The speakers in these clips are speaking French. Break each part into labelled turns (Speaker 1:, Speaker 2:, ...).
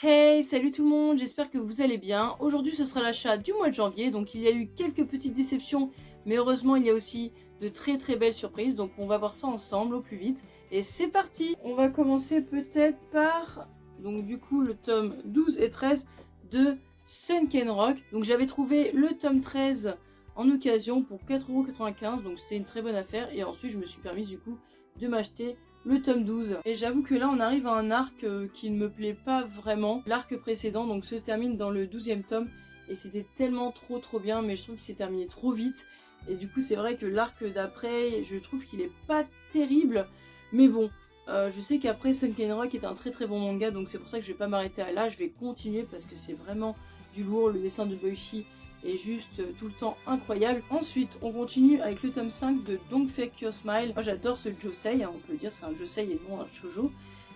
Speaker 1: Hey, salut tout le monde, j'espère que vous allez bien. Aujourd'hui ce sera l'achat du mois de janvier, donc il y a eu quelques petites déceptions, mais heureusement il y a aussi de très très belles surprises, donc on va voir ça ensemble au plus vite. Et c'est parti. On va commencer peut-être par, donc du coup, le tome 12 et 13 de Sunken Rock. Donc j'avais trouvé le tome 13 en occasion pour 4,95 €, donc c'était une très bonne affaire. Et ensuite je me suis permise du coup de m'acheter le tome 12. Et j'avoue que là on arrive à un arc qui ne me plaît pas vraiment. L'arc précédent donc se termine dans le 12e tome et c'était tellement trop bien, mais je trouve qu'il s'est terminé trop vite. Et du coup c'est vrai que l'arc d'après, je trouve qu'il est pas terrible. Mais bon, je sais qu'après Sunken Rock est un très bon manga, donc c'est pour ça que je vais pas m'arrêter à là. Je vais continuer parce que c'est vraiment du lourd. Le dessin de Boichi est juste tout le temps incroyable. Ensuite, on continue avec le tome 5 de Don't Fake Your Smile. Moi j'adore ce josei, hein, on peut dire c'est un josei et non un shoujo.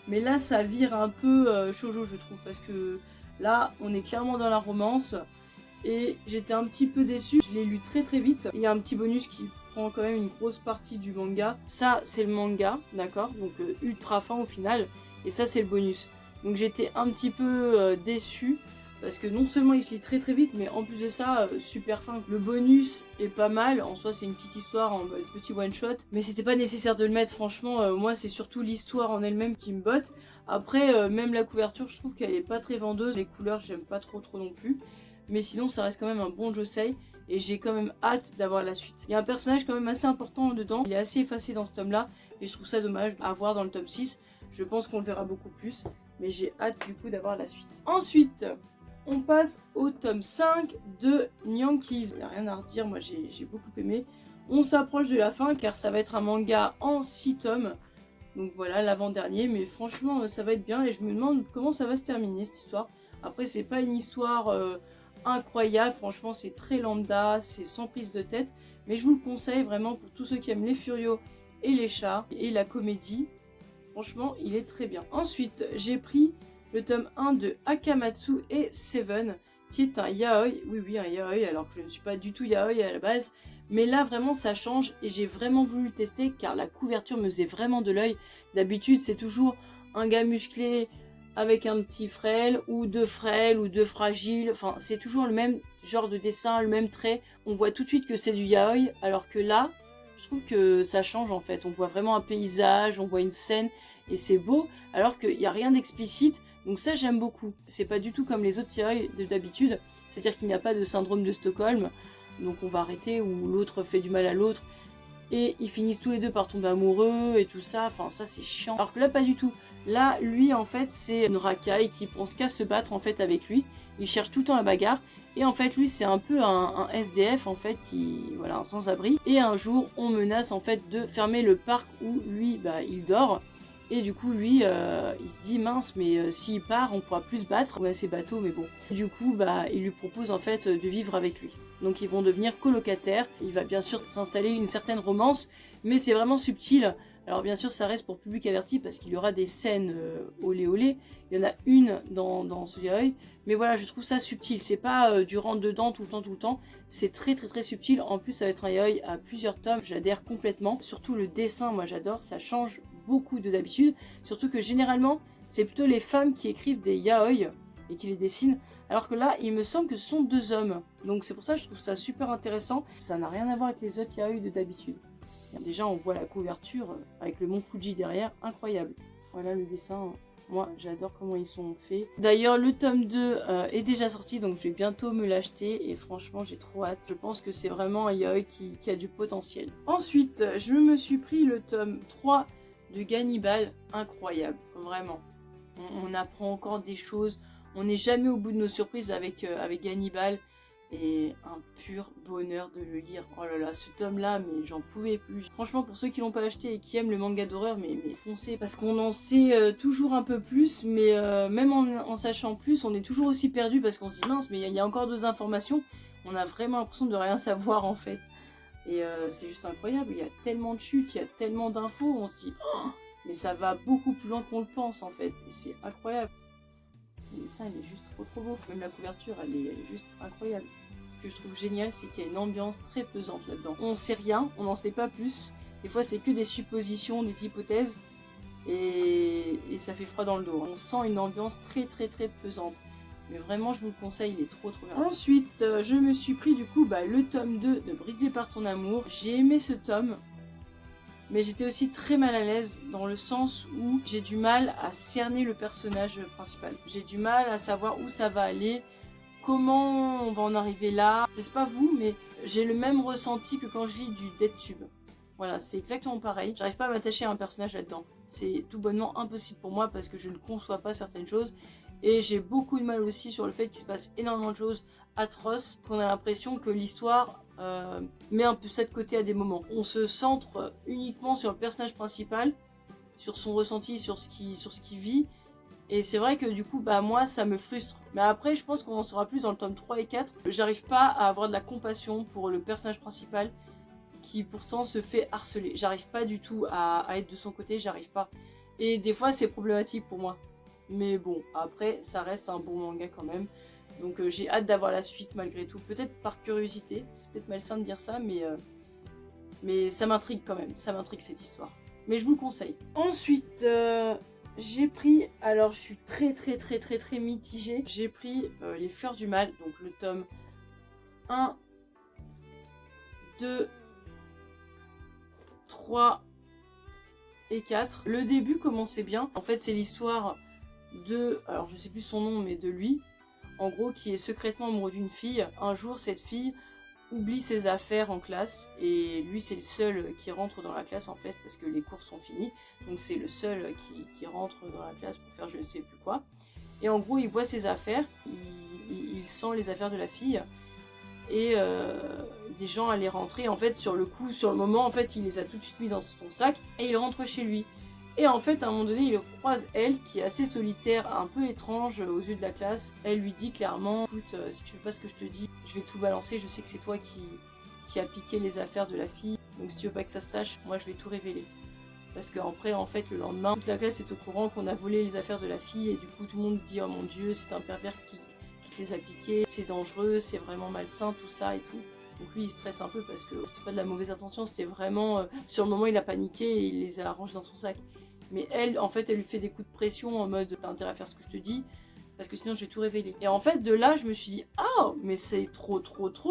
Speaker 1: Mais là ça vire un peu shoujo je trouve, parce que là on est clairement dans la romance. Et j'étais un petit peu déçue, je l'ai lu très vite. Il y a un petit bonus qui prend quand même une grosse partie du manga. Ça c'est le manga, d'accord, donc ultra fin au final. Et ça c'est le bonus. Donc j'étais un petit peu déçue. Parce que non seulement il se lit très vite, mais en plus de ça, super fin. Le bonus est pas mal, en soi c'est une petite histoire en mode petit one shot, mais c'était pas nécessaire de le mettre, franchement, moi c'est surtout l'histoire en elle-même qui me botte. Après, même la couverture, je trouve qu'elle est pas très vendeuse, les couleurs j'aime pas trop non plus, mais sinon ça reste quand même un bon josei, et j'ai quand même hâte d'avoir la suite. Il y a un personnage quand même assez important dedans, il est assez effacé dans ce tome-là, et je trouve ça dommage à voir dans le tome 6, je pense qu'on le verra beaucoup plus, mais j'ai hâte du coup d'avoir la suite. Ensuite, on passe au tome 5 de Nyankees. Il n'y a rien à redire, moi j'ai beaucoup aimé. On s'approche de la fin car ça va être un manga en 6 tomes. Donc voilà, l'avant-dernier, mais franchement ça va être bien et je me demande comment ça va se terminer cette histoire. Après c'est pas une histoire incroyable, franchement c'est très lambda, c'est sans prise de tête. Mais je vous le conseille vraiment pour tous ceux qui aiment les furios et les chats et la comédie. Franchement il est très bien. Ensuite j'ai pris le tome 1 de Akamatsu et Seven, qui est un yaoi, oui un yaoi, alors que je ne suis pas du tout yaoi à la base, mais là vraiment ça change et j'ai vraiment voulu le tester car la couverture me faisait vraiment de l'œil. D'habitude c'est toujours un gars musclé avec un petit frêle ou deux fragiles, enfin c'est toujours le même genre de dessin, le même trait, on voit tout de suite que c'est du yaoi, alors que là je trouve que ça change en fait, on voit vraiment un paysage, on voit une scène et c'est beau, alors qu'il n'y a rien d'explicite. Donc ça j'aime beaucoup. C'est pas du tout comme les autres yaoi d'habitude, c'est-à-dire qu'il n'y a pas de syndrome de Stockholm, donc on va arrêter, où l'autre fait du mal à l'autre, et ils finissent tous les deux par tomber amoureux et tout ça, enfin ça c'est chiant. Alors que là pas du tout. Là lui en fait c'est une racaille qui pense qu'à se battre en fait avec lui, il cherche tout le temps la bagarre, et en fait lui c'est un peu un SDF en fait, qui, voilà, un sans-abri, et un jour on menace en fait de fermer le parc où lui bah il dort. Et du coup lui il se dit mince, mais s'il part on pourra plus se battre. Ouais c'est bateau mais bon. Et du coup bah il lui propose en fait de vivre avec lui. Donc ils vont devenir colocataires. Il va bien sûr s'installer une certaine romance, mais c'est vraiment subtil. Alors bien sûr ça reste pour public averti parce qu'il y aura des scènes olé olé. Il y en a une dans ce yaoi. Mais voilà, je trouve ça subtil. C'est pas du rentre dedans tout le temps. C'est très subtil. En plus ça va être un yaoi à plusieurs tomes. J'adhère complètement. Surtout le dessin, moi j'adore. Ça change beaucoup de d'habitude, surtout que généralement c'est plutôt les femmes qui écrivent des yaoi et qui les dessinent, alors que là il me semble que ce sont deux hommes, donc c'est pour ça que je trouve ça super intéressant. Ça n'a rien à voir avec les autres yaoi de d'habitude. Déjà on voit la couverture avec le mont Fuji derrière, incroyable. Voilà le dessin, moi j'adore comment ils sont faits. D'ailleurs le tome 2 est déjà sorti, donc je vais bientôt me l'acheter et franchement j'ai trop hâte. Je pense que c'est vraiment un yaoi qui a du potentiel. Ensuite je me suis pris le tome 3 de Gannibal, incroyable, vraiment. On apprend encore des choses, on n'est jamais au bout de nos surprises avec Gannibal, et un pur bonheur de le lire. Oh là là, ce tome-là, mais j'en pouvais plus. Franchement, pour ceux qui l'ont pas acheté et qui aiment le manga d'horreur, mais foncez, parce qu'on en sait toujours un peu plus, mais même en sachant plus, on est toujours aussi perdu, parce qu'on se dit mince, mais il y a encore deux informations, on a vraiment l'impression de rien savoir en fait. Et c'est juste incroyable, il y a tellement de chutes, il y a tellement d'infos, on se dit oh, mais ça va beaucoup plus loin qu'on le pense en fait, et c'est incroyable. Le dessin il est juste trop beau, même la couverture elle est juste incroyable. Ce que je trouve génial, c'est qu'il y a une ambiance très pesante là-dedans. On sait rien, on n'en sait pas plus, des fois c'est que des suppositions, des hypothèses, et ça fait froid dans le dos. On sent une ambiance très pesante. Mais vraiment, je vous le conseille, il est trop bien. Ensuite, je me suis pris du coup le tome 2 de Brisé par ton amour. J'ai aimé ce tome, mais j'étais aussi très mal à l'aise dans le sens où j'ai du mal à cerner le personnage principal. J'ai du mal à savoir où ça va aller, comment on va en arriver là. Je sais pas vous, mais j'ai le même ressenti que quand je lis du DeadTube. Voilà, c'est exactement pareil. J'arrive pas à m'attacher à un personnage là-dedans. C'est tout bonnement impossible pour moi parce que je ne conçois pas certaines choses. Et j'ai beaucoup de mal aussi sur le fait qu'il se passe énormément de choses atroces, qu'on a l'impression que l'histoire met un peu ça de côté à des moments. On se centre uniquement sur le personnage principal, sur son ressenti, sur ce qu'il vit. Et c'est vrai que du coup, moi, ça me frustre. Mais après, je pense qu'on en saura plus dans le tome 3 et 4. J'arrive pas à avoir de la compassion pour le personnage principal qui pourtant se fait harceler. J'arrive pas du tout à être de son côté, j'arrive pas. Et des fois, c'est problématique pour moi. Mais bon, après, ça reste un bon manga quand même. Donc j'ai hâte d'avoir la suite malgré tout. Peut-être par curiosité, c'est peut-être malsain de dire ça, mais ça m'intrigue quand même. Ça m'intrigue cette histoire. Mais je vous le conseille. Ensuite, j'ai pris, alors je suis très mitigée. J'ai pris Les Fleurs du Mal, donc le tome 1, 2, 3 et 4. Le début commençait bien. En fait, c'est l'histoire de, alors je sais plus son nom, mais de lui, en gros, qui est secrètement amoureux d'une fille. Un jour, cette fille oublie ses affaires en classe et lui, c'est le seul qui rentre dans la classe en fait, parce que les cours sont finis. Donc c'est le seul qui rentre dans la classe pour faire je ne sais plus quoi. Et en gros, il voit ses affaires, il sent les affaires de la fille et des gens allaient rentrer. En fait, sur le coup, sur le moment, en fait, il les a tout de suite mis dans son sac et il rentre chez lui. Et en fait, à un moment donné, il croise elle, qui est assez solitaire, un peu étrange aux yeux de la classe. Elle lui dit clairement, écoute, si tu veux pas ce que je te dis, je vais tout balancer, je sais que c'est toi qui a piqué les affaires de la fille. Donc si tu veux pas que ça se sache, moi je vais tout révéler. Parce qu'après, en fait, le lendemain, toute la classe est au courant qu'on a volé les affaires de la fille. Et du coup, tout le monde dit, oh mon Dieu, c'est un pervers qui te les a piqués, c'est dangereux, c'est vraiment malsain, tout ça et tout. Donc lui il stresse un peu parce que c'était pas de la mauvaise intention, c'était vraiment sur le moment il a paniqué et il les a rangés dans son sac. Mais elle, en fait, elle lui fait des coups de pression en mode t'as intérêt à faire ce que je te dis parce que sinon je vais tout révéler. Et en fait de là je me suis dit ah mais c'est trop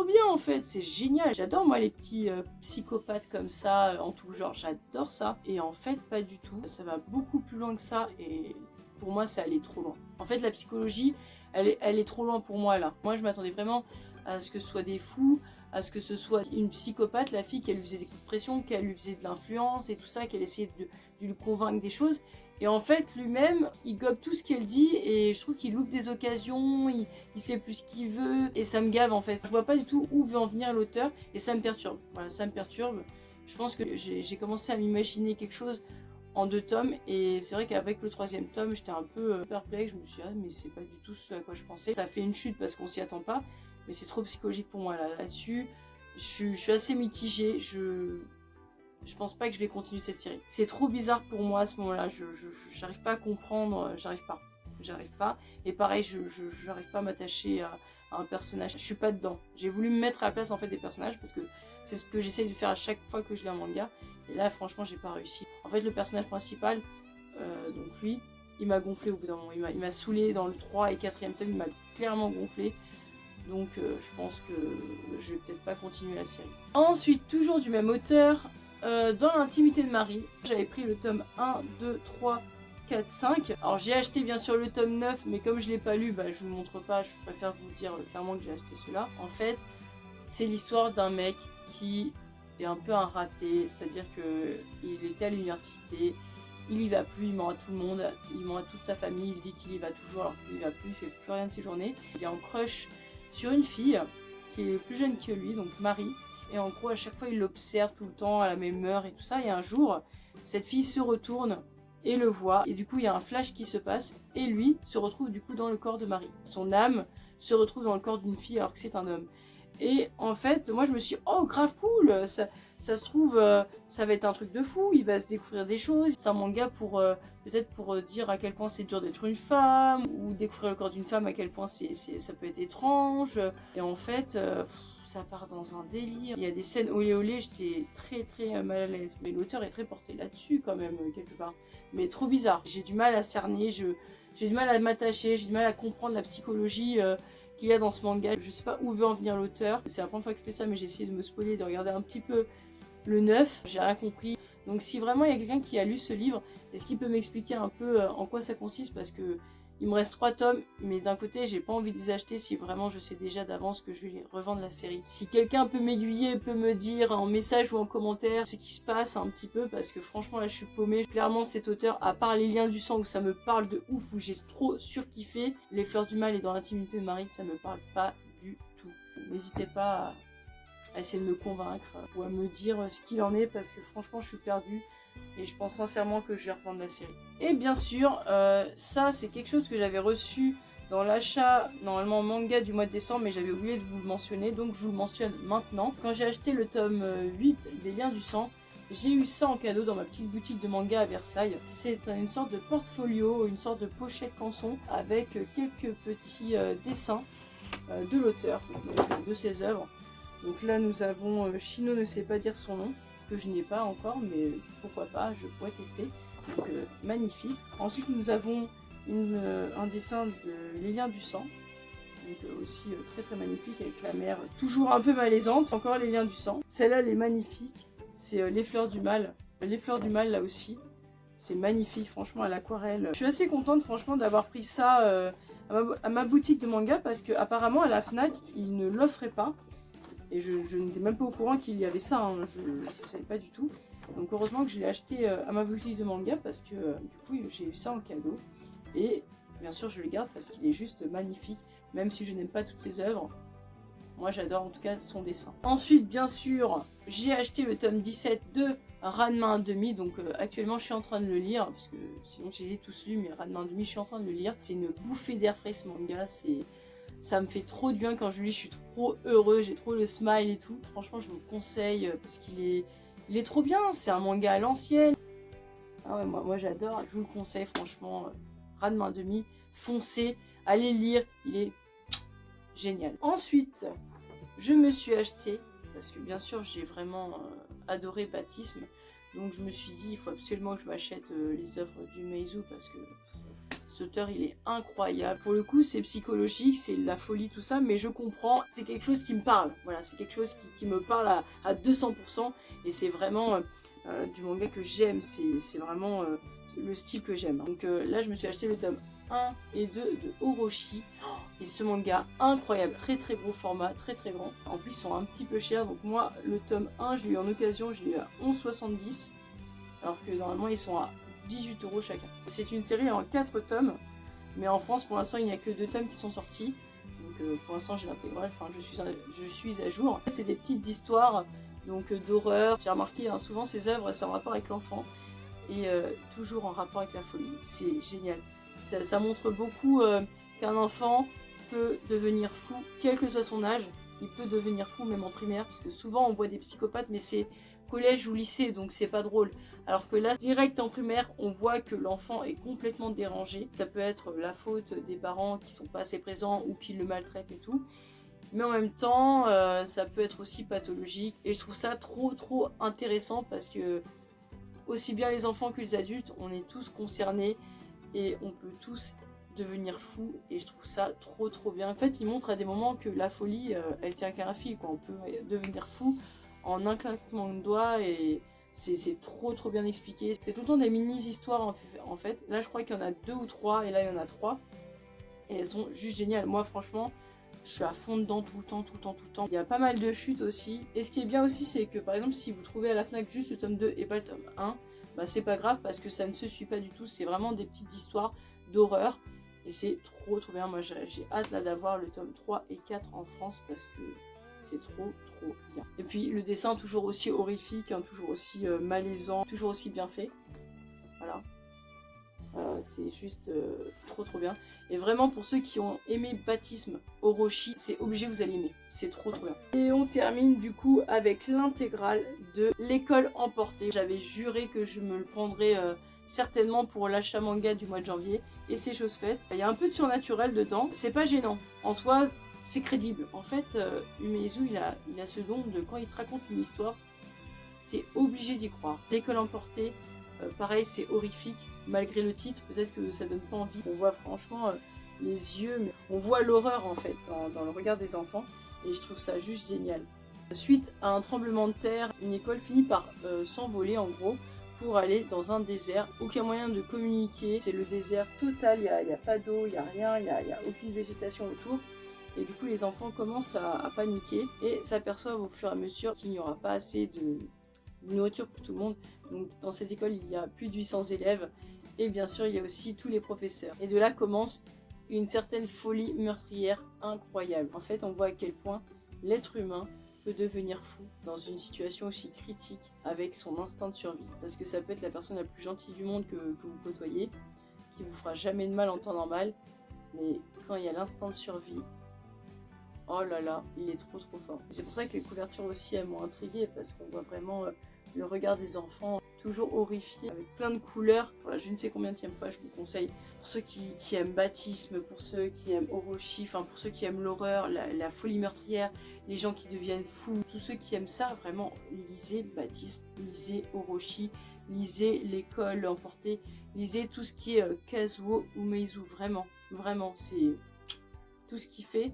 Speaker 1: bien en fait, c'est génial. J'adore moi les petits psychopathes comme ça en tout genre, j'adore ça. Et en fait pas du tout, ça va beaucoup plus loin que ça et pour moi ça allait trop loin. En fait la psychologie elle est trop loin pour moi là. Moi je m'attendais vraiment à ce que ce soit des fous, à ce que ce soit une psychopathe, la fille, qu'elle lui faisait des coups de pression, qu'elle lui faisait de l'influence et tout ça, qu'elle essayait de lui convaincre des choses. Et en fait, lui-même, il gobe tout ce qu'elle dit et je trouve qu'il loupe des occasions, il sait plus ce qu'il veut et ça me gave en fait. Je vois pas du tout où veut en venir l'auteur et ça me perturbe. Voilà, ça me perturbe. Je pense que j'ai commencé à m'imaginer quelque chose en 2 tomes et c'est vrai qu'avec le 3e tome, j'étais un peu perplexe. Je me suis dit, ah, mais c'est pas du tout ce à quoi je pensais. Ça fait une chute parce qu'on s'y attend pas. Mais c'est trop psychologique pour moi là-dessus. Je suis assez mitigée. Je pense pas que je vais continuer cette série. C'est trop bizarre pour moi à ce moment-là. J'arrive pas à comprendre. J'arrive pas. Et pareil, j'arrive pas à m'attacher à un personnage. Je suis pas dedans. J'ai voulu me mettre à la place en fait des personnages parce que c'est ce que j'essaye de faire à chaque fois que je lis un manga. Et là, franchement, j'ai pas réussi. En fait, le personnage principal, donc lui, il m'a gonflé au bout d'un moment. Il m'a saoulé dans le 3 et 4e tome. Il m'a clairement gonflé. Donc je pense que je vais peut-être pas continuer la série. Ensuite, toujours du même auteur, dans l'intimité de Marie, j'avais pris le tome 1, 2, 3, 4, 5. Alors j'ai acheté bien sûr le tome 9, mais comme je l'ai pas lu, je vous le montre pas, je préfère vous dire clairement que j'ai acheté celui-là. En fait, c'est l'histoire d'un mec qui est un peu un raté, c'est-à-dire qu'il était à l'université, il y va plus, il ment à tout le monde, il ment à toute sa famille, il dit qu'il y va toujours alors qu'il y va plus, il fait plus rien de ses journées. Il est en crush sur une fille qui est plus jeune que lui, donc Marie, et en gros à chaque fois il l'observe tout le temps à la même heure et tout ça, et un jour cette fille se retourne et le voit, et du coup il y a un flash qui se passe, et lui se retrouve du coup dans le corps de Marie. Son âme se retrouve dans le corps d'une fille alors que c'est un homme. Et en fait moi je me suis dit, oh grave cool, Ça se trouve, ça va être un truc de fou, il va se découvrir des choses. C'est un manga pour peut-être pour dire à quel point c'est dur d'être une femme, ou découvrir le corps d'une femme, à quel point ça peut être étrange. Et en fait, ça part dans un délire. Il y a des scènes olé olé, j'étais très mal à l'aise. Mais l'auteur est très porté là-dessus quand même, quelque part. Mais trop bizarre. J'ai du mal à cerner, j'ai du mal à m'attacher, j'ai du mal à comprendre la psychologie qu'il y a dans ce manga. Je sais pas où veut en venir l'auteur. C'est la première fois que je fais ça, mais j'ai essayé de me spoiler, de regarder un petit peu le 9. J'ai rien compris. Donc si vraiment il y a quelqu'un qui a lu ce livre, est-ce qu'il peut m'expliquer un peu en quoi ça consiste? Parce que il me reste 3 tomes, mais d'un côté j'ai pas envie de les acheter si vraiment je sais déjà d'avance que je vais les revendre la série. Si quelqu'un peut m'aiguiller, peut me dire en message ou en commentaire ce qui se passe un petit peu, parce que franchement là je suis paumée. Clairement cet auteur, à part les liens du sang où ça me parle de ouf, où j'ai trop surkiffé, Les Fleurs du Mal et Dans l'intimité de Marie, ça me parle pas du tout. N'hésitez pas à essayer de me convaincre ou à me dire ce qu'il en est, parce que franchement je suis perdue. Et je pense sincèrement que je vais reprendre la série. Et bien sûr, ça c'est quelque chose que j'avais reçu dans l'achat, normalement manga du mois de décembre, mais j'avais oublié de vous le mentionner, donc je vous le mentionne maintenant. Quand j'ai acheté le tome 8 des Liens du Sang, j'ai eu ça en cadeau dans ma petite boutique de manga à Versailles. C'est une sorte de portfolio, une sorte de pochette canson avec quelques petits dessins de l'auteur, de ses œuvres. Donc là nous avons Shino ne sait pas dire son nom, que je n'ai pas encore, mais pourquoi pas, je pourrais tester. Donc magnifique. Ensuite nous avons un dessin de Les Liens du Sang, donc aussi très magnifique, avec la mer toujours un peu malaisante. Encore Les Liens du Sang. Celle-là elle est magnifique, c'est Les Fleurs du Mal. Les Fleurs du Mal là aussi, c'est magnifique franchement à l'aquarelle. Je suis assez contente franchement d'avoir pris ça à ma boutique de manga, parce que apparemment à la FNAC ils ne l'offraient pas. Et je n'étais même pas au courant qu'il y avait ça, hein. Je ne savais pas du tout. Donc heureusement que je l'ai acheté à ma boutique de manga, parce que du coup j'ai eu ça en cadeau. Et bien sûr je le garde parce qu'il est juste magnifique, même si je n'aime pas toutes ses œuvres. Moi j'adore en tout cas son dessin. Ensuite bien sûr j'ai acheté le tome 17 de Ranma 1/2, donc actuellement je suis en train de le lire, parce que sinon je les ai tous lus, mais Ranma 1/2 je suis en train de le lire. C'est une bouffée d'air frais ce manga, ça me fait trop du bien quand je lis, je suis trop heureux, j'ai trop le smile et tout. Franchement, je vous le conseille parce qu'il est trop bien, c'est un manga à l'ancienne. Ah ouais, moi j'adore, je vous le conseille franchement. Ranma 1/2, foncez, allez lire, il est génial. Ensuite, je me suis acheté, parce que bien sûr j'ai vraiment adoré Baptisme, donc je me suis dit il faut absolument que je m'achète les œuvres du Meizu, parce que cet auteur il est incroyable. Pour le coup c'est psychologique, c'est de la folie tout ça, mais je comprends, c'est quelque chose qui me parle. Voilà, c'est quelque chose qui me parle à 200%, et c'est vraiment du manga que j'aime, c'est vraiment le style que j'aime. Donc là je me suis acheté le tome 1 et 2 de Orochi, et ce manga incroyable, très gros format, très grand. En plus ils sont un petit peu chers, donc moi le tome 1 je l'ai eu en occasion, je l'ai eu à 11,70, alors que normalement ils sont à 18 € chacun. C'est une série en 4 tomes, mais en France pour l'instant il n'y a que 2 tomes qui sont sortis. Donc pour l'instant j'ai l'intégrale, enfin je suis à jour. En fait, c'est des petites histoires donc d'horreur. J'ai remarqué souvent ces œuvres c'est en rapport avec l'enfant, et toujours en rapport avec la folie. C'est génial. Ça montre beaucoup qu'un enfant peut devenir fou, quel que soit son âge. Il peut devenir fou même en primaire, parce que souvent on voit des psychopathes, mais c'est collège ou lycée, donc c'est pas drôle. Alors que là, direct en primaire, on voit que l'enfant est complètement dérangé. Ça peut être la faute des parents qui sont pas assez présents ou qui le maltraitent et tout. Mais en même temps, ça peut être aussi pathologique. Et je trouve ça trop intéressant, parce que aussi bien les enfants que les adultes, on est tous concernés et on peut tous devenir fou, et je trouve ça trop bien. En fait, il montre à des moments que la folie, elle tient qu'à un fil, quoi. On peut devenir fou en un claquement de doigts, et c'est trop bien expliqué. C'est tout le temps des mini-histoires en fait. Là je crois qu'il y en a 2 ou 3, et là il y en a 3. Et elles sont juste géniales. Moi franchement, je suis à fond dedans tout le temps. Il y a pas mal de chutes aussi. Et ce qui est bien aussi, c'est que par exemple si vous trouvez à la FNAC juste le tome 2 et pas le tome 1, bah c'est pas grave, parce que ça ne se suit pas du tout. C'est vraiment des petites histoires d'horreur. Et c'est trop bien. Moi j'ai hâte là d'avoir le tome 3 et 4 en France, parce que c'est trop bien. Et puis le dessin toujours aussi horrifique, toujours aussi malaisant, toujours aussi bien fait. Voilà. c'est juste trop bien. Et vraiment pour ceux qui ont aimé Baptisme Orochi, c'est obligé, vous allez aimer, c'est trop bien. Et on termine du coup avec l'intégrale de L'école emportée. J'avais juré que je me le prendrais certainement pour l'achat manga du mois de janvier, et c'est chose faite. Il y a un peu de surnaturel dedans, c'est pas gênant, en soi c'est crédible. En fait, Umezu il a ce don de quand il te raconte une histoire, t'es obligé d'y croire. L'école emportée, pareil, c'est horrifique, malgré le titre, peut-être que ça donne pas envie. On voit franchement les yeux, mais on voit l'horreur en fait dans le regard des enfants, et je trouve ça juste génial. Suite à un tremblement de terre, une école finit par s'envoler en gros, pour aller dans un désert, aucun moyen de communiquer, c'est le désert total, il n'y a pas d'eau, il n'y a rien, il n'y a aucune végétation autour. Et du coup les enfants commencent à paniquer et s'aperçoivent au fur et à mesure qu'il n'y aura pas assez de nourriture pour tout le monde. Donc dans ces écoles il y a plus de 800 élèves et bien sûr il y a aussi tous les professeurs. Et de là commence une certaine folie meurtrière incroyable. En fait on voit à quel point l'être humain peut devenir fou dans une situation aussi critique avec son instinct de survie. Parce que ça peut être la personne la plus gentille du monde que vous côtoyez, qui vous fera jamais de mal en temps normal, mais quand il y a l'instinct de survie, oh là là, il est trop fort. C'est pour ça que les couvertures aussi elles m'ont intriguée, parce qu'on voit vraiment le regard des enfants toujours horrifiés, avec plein de couleurs. Voilà, je ne sais combien de fois je vous conseille, pour ceux qui aiment Baptisme, pour ceux qui aiment Orochi, enfin pour ceux qui aiment l'horreur, la folie meurtrière, les gens qui deviennent fous, tous ceux qui aiment ça, vraiment lisez Baptisme, lisez Orochi, lisez l'école emportée, lisez tout ce qui est Kazuo Umezu, vraiment, c'est tout ce qu'il fait.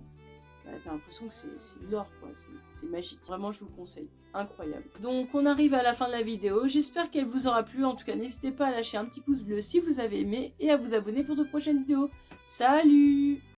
Speaker 1: T'as l'impression que c'est l'or, quoi, c'est magique. Vraiment, je vous le conseille. Incroyable. Donc, on arrive à la fin de la vidéo. J'espère qu'elle vous aura plu. En tout cas, n'hésitez pas à lâcher un petit pouce bleu si vous avez aimé et à vous abonner pour de prochaines vidéos. Salut!